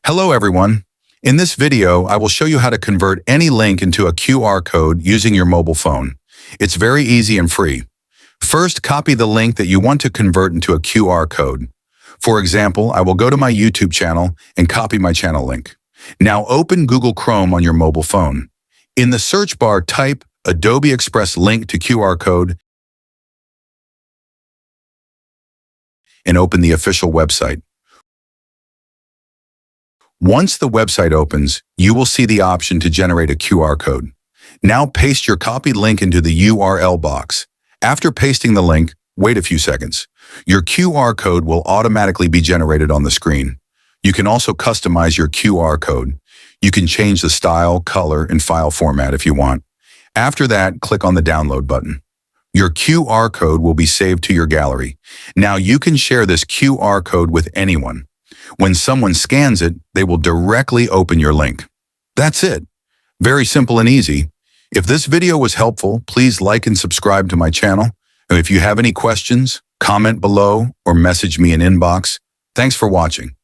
Hello everyone. In this video, I will show you how to convert any link into a QR code using your mobile phone. It's very easy and free. First, copy the link that you want to convert into a QR code. For example, I will go to my YouTube channel and copy my channel link. Now open Google Chrome on your mobile phone. In the search bar, type Adobe Express link to QR code and open the official website. Once the website opens, you will see the option to generate a QR code. Now paste your copied link into the URL box. After pasting the link, wait a few seconds. Your QR code will automatically be generated on the screen. You can also customize your QR code. You can change the style, color, and file format if you want. After that, click on the download button. Your QR code will be saved to your gallery. Now you can share this QR code with anyone. When someone scans it, they will directly open your link. That's it. Very simple and easy. If this video was helpful, please like and subscribe to my channel. And if you have any questions, comment below or message me in inbox. Thanks for watching.